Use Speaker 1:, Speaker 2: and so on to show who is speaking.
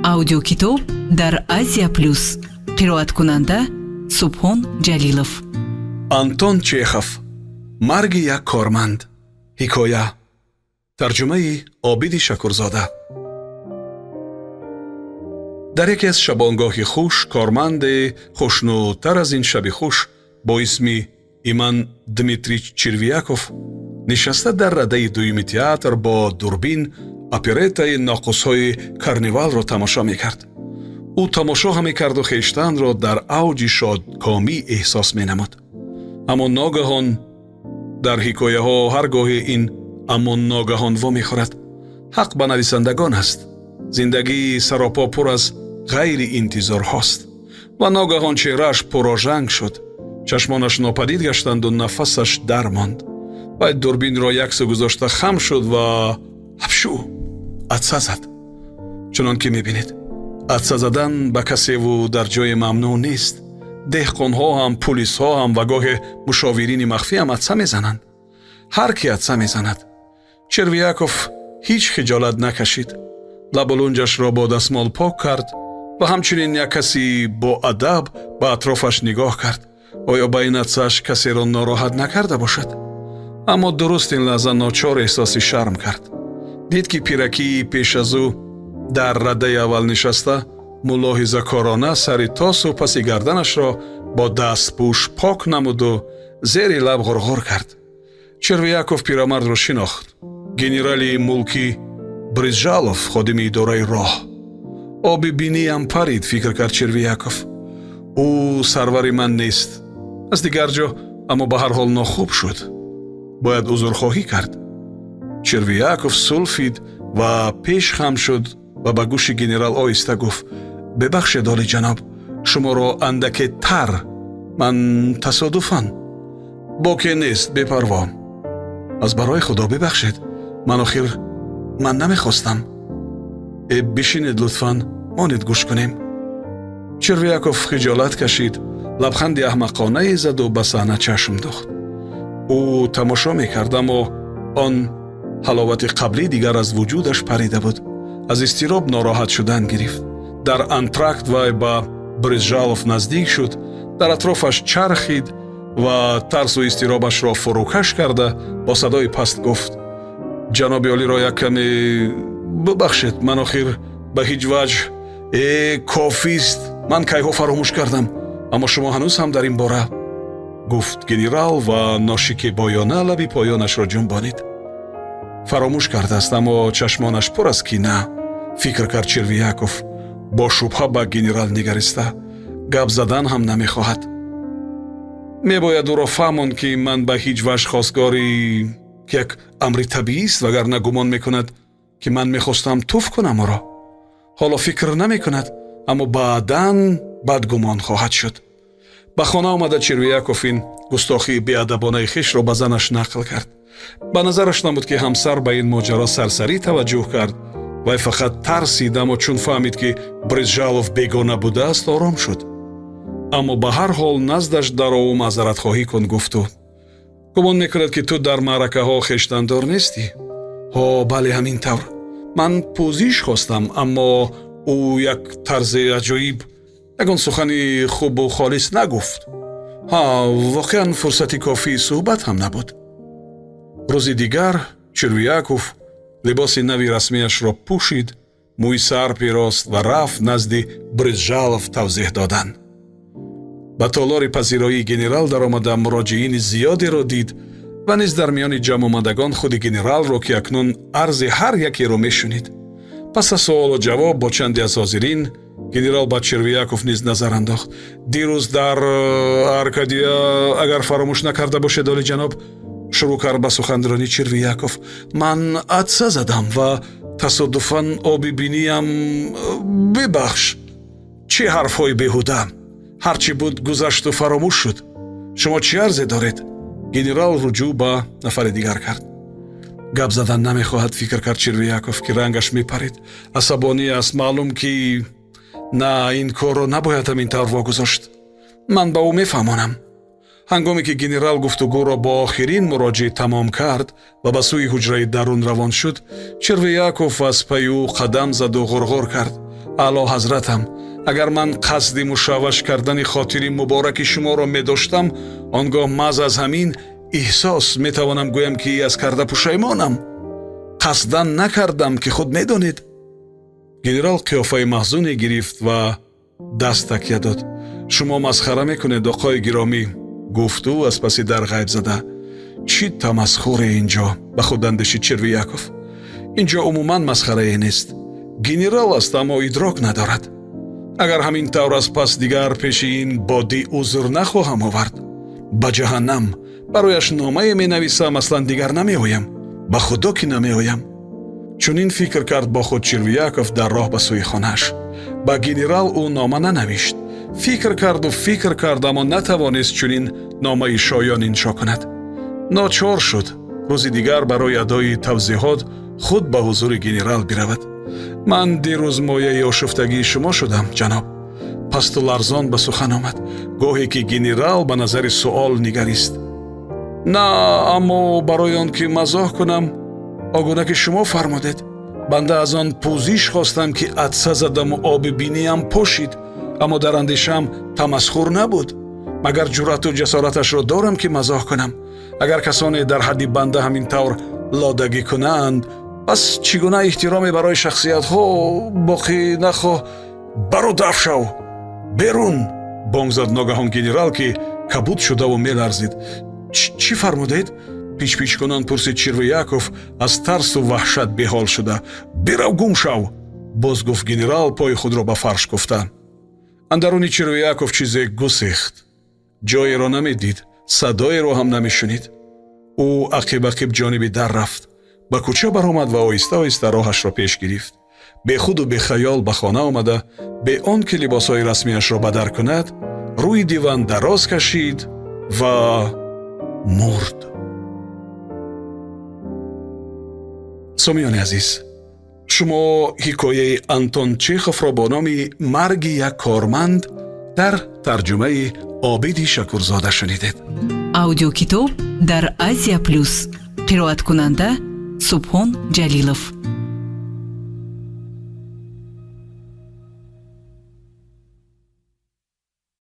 Speaker 1: аудиокитоб дар Азия Плюс. қироаткунанда Субҳон Ҷалилов.
Speaker 2: Антон Чехов. марги як корманд. ҳикоя. тарҷумаи Обиди Шакурзода. дар яке аз шабонгоҳи хуш корманде хушнудтар аз ин шаби хуш бо исми Иман Дмитрич Червяков нишаста дар радаи дуюми театр бо дурбин оперетаи ноқусҳои карнивалро тамошо мекард. ӯ тамошо ҳам мекарду хештанро дар авҷи шодкомӣ эҳсос менамуд. аммо ногаҳон дар ҳикояҳо ҳар гоҳе ин аммо ногаҳон вомехӯрад. ҳақ ба нависандагон аст. зиндагии саропо пур аз ғайри интизорҳост. ва ногаҳон чеҳрааш пурожанг шуд. чашмонаш нопадид гаштанду нафасаш дармонд. баъд дурбинро яксу гузошта хам шуд ва ҳапшу атса зад. чунон ки мебинед, атса задан ба касеву дар ҷои мамнӯъ нест. деҳқонҳо ҳам, пулисҳо ҳам ва гоҳе мушовирини махфӣ ҳам атса мезананд. ҳар ки атса мезанад. Червяков ҳеҷ хиҷолат накашид. лабу лунҷашро бо дастмол пок кард ва ҳамчунин як каси боадаб ба атрофаш нигоҳ кард. оё ба ин атсааш касеро нороҳат накарда бошад? аммо дуруст ин лаҳза ночор эҳсоси шарм кард. дид ки пиракии пеш аз ӯ дар радаи аввал нишаста мулоҳизакорона сари тосу паси гарданашро бо дастпӯш пок намуду зери лаб ғурғур кард. Червяков пирамардро шинохт. генерали мулки Бризжалов, ходими идораи роҳ. оби биниам парид, фикр кард Червяков. ӯ сарвари ман нест. аз дигар ҷо, аммо ба ҳар ҳол нохуб шуд. бояд узрхоҳӣ кард. Червяков сулфид ва пеш хам шуд ва ба гӯши генерал оҳиста гуфт: бебахшед олиҷаноб, шуморо андаке тар. ман тасодуфан. боке нест, бепарво. аз барои худо бибахшед. ман намехостам. бишинед лутфан, монед гӯш кунем. Червяков хиҷолат кашид, лабханди аҳмақонае заду ба саҳна чашм дохт. ӯ тамошо мекард, аммо он ҳаловати қаблӣ дигар аз вуҷудаш парида буд. аз изтироб нороҳат шудан гирифт. дар антракт вай ба Бризжалов наздик шуд, дар атрофаш чархид ва тарсу изтиробашро фурӯкаш карда бо садои паст гуфт: ҷаноби олиро як каме бубахшед, ман охир ба ҳеҷ ваҷ кофист, ман кайҳо фаромӯш кардам, аммо шумо ҳанӯз ҳам дар ин бора. гуфт генерал ва ношикебоёна лаби поёнашро ҷунбонид. фаромӯш кардааст, аммо чашмонаш пур аз кина, фикр кард Червяков. бо шубҳа ба генерал нигариста, гап задан ҳам намехоҳад. мебояд ӯро фаҳмонд ки ман ба ҳеҷ ваҷ хостгори як амри табиист, вагарна гумон мекунад ки ман мехостам туф кунам ӯро. ҳоло фикр намекунад, аммо баъдан бадгумон хоҳад шуд. ба хона омада Червяков ин густохии беадабонаи хешро ба занаш нақл кард. ба назараш намуд ки ҳамсар ба ин моҷаро сарсарӣ таваҷҷӯҳ кард. вай фақат тарсид, аммо чун фаҳмид ки Бризжалов бегона будааст, ором шуд. аммо ба ҳар ҳол наздаш дарову маъзаратхоҳӣ кун, гуфту: гумон мекунад ки ту дар маъракаҳо хештандор нестӣ? ҳо, бале, ҳамин тавр. ман пӯзиш хостам, аммо ӯ як тарзи аҷоиб, ягон сухани хубу холис нагуфт. воқеан фурсати кофии суҳбат ҳам набуд. рӯзи дигар Червяков либоси нави расмияшро пӯшид, мӯи сар пирост ва рафт назди Бризжалов тавзеҳ додан. ба толори пазироии генерал даромада муроҷиини зиёдеро дид ва низ дар миёни ҷамъомадагон худи генералро, ки акнун арзи ҳар якеро мешунид. пас аз суолу ҷавоб бо чанде аз ҳозирин, генерал ба Червяков низ назар андохт. дирӯз дар Аркадия, агар фаромӯш накарда бошед олиҷаноб, шурӯъ кард ба суханронӣ Червяков, ман атса задам ва тасодуфан оби биниам, бибахш. чӣ ҳарфҳои беҳуда? ҳарчӣ буд гузашту фаромӯш шуд. шумо чӣ арзе доред? генерал руҷӯъ ба нафари дигар кард. гап задан намехоҳад, фикр кард Червяков, ки рангаш мепарид. асабонӣ аст. маълум ки на, ин корро набояд ҳамин тавр вогузошт. ман ба ӯ мефаҳмонам. ҳангоме ки генерал гуфтугӯро бо охирин муроҷиӣ тамом кард ва ба сӯи ҳуҷраи дарун равон шуд, Червяков аз пайи ӯ қадам заду ғурғур кард: аъло ҳазратам, агар ман қасди мушавваш кардани хотири мубораки шуморо медоштам, он гоҳ маҳз аз ҳамин эҳсос метавонам гӯям, ки аз карда пушаймонам. қасдан накардам, ки худ медонед. генерал қиёфаи маҳзуне гирифт ва даст такя дод. шумо масхара мекунед, оқои гиромӣ, гуфту аз паси дар ғайб зада. чӣ тамасхуре инҷо? ба худ андешид Червияков. инҷо умуман масхарае нест. генерал аст, аммо идрок надорад. агар ҳамин тавр аз пас дигар пеши ин бодӣ узр нахоҳам овард, ба ҷаҳаннам барояш номае менависам, аслан дигар намеоям. ба худо ки намеоям. чунин фикр кард бо худ Червияков дар роҳ ба сӯи хонааш. ба генерал ӯ нома нанавишт. фикр кард, аммо натавонист чунин номаи шоён иншо кунад. ночор шуд рӯзи дигар барои адои тавзеҳот худ ба ҳузури генерал биравад. ман дирӯз мояи ошуфтагии шумо шудам, ҷаноб. пасту ларзон ба сухан омад, гоҳе ки генерал ба назари суол нигарист. на, аммо барои он ки мазоҳ кунам, огуна ки шумо фармудед, банда аз он пӯзиш хостам, ки атса задаму оби биниям пошид, аммо дар андешаам тамасхур набуд. магар ҷуръату ҷасораташро дорам, ки мазоҳ кунам. агар касоне дар ҳадди банда ҳамин тавр лодагӣ кунанд, пас чӣ гуна эҳтироме барои шахсиятҳо боқӣ нахоҳ. баро дафт шав! берун! бонг зад ногаҳон генерал, ки кабуд шудаву меларзид. чӣ фармудед? пич-пичкунон пурсид Червияков, аз тарсу ваҳшат беҳол шуда. берав гум шав! боз гуфт генерал, пои худро ба фарш куфта. андаруни Червияков чизе гусехт. ҷоеро намедид, садоеро ҳам намешунид. ӯ ақиб-ақиб ҷониби дар рафт. ба кӯча баромад ва оҳиста-оҳиста роҳашро пеш гирифт. бехуду бехаёл ба хона омада, бе он ки либосҳои расмиашро ба дар кунад, рӯи диван дароз кашид ва мурд. сомиёни азиз, шумо ҳикояи Антон Чеховро бо номи «Марги як корманд» дар тарҷумаи Обиди Шакурзода шунидед.
Speaker 1: аудиокитоб дар Азия Плюс. қироаткунанда Субҳон Ҷалилов.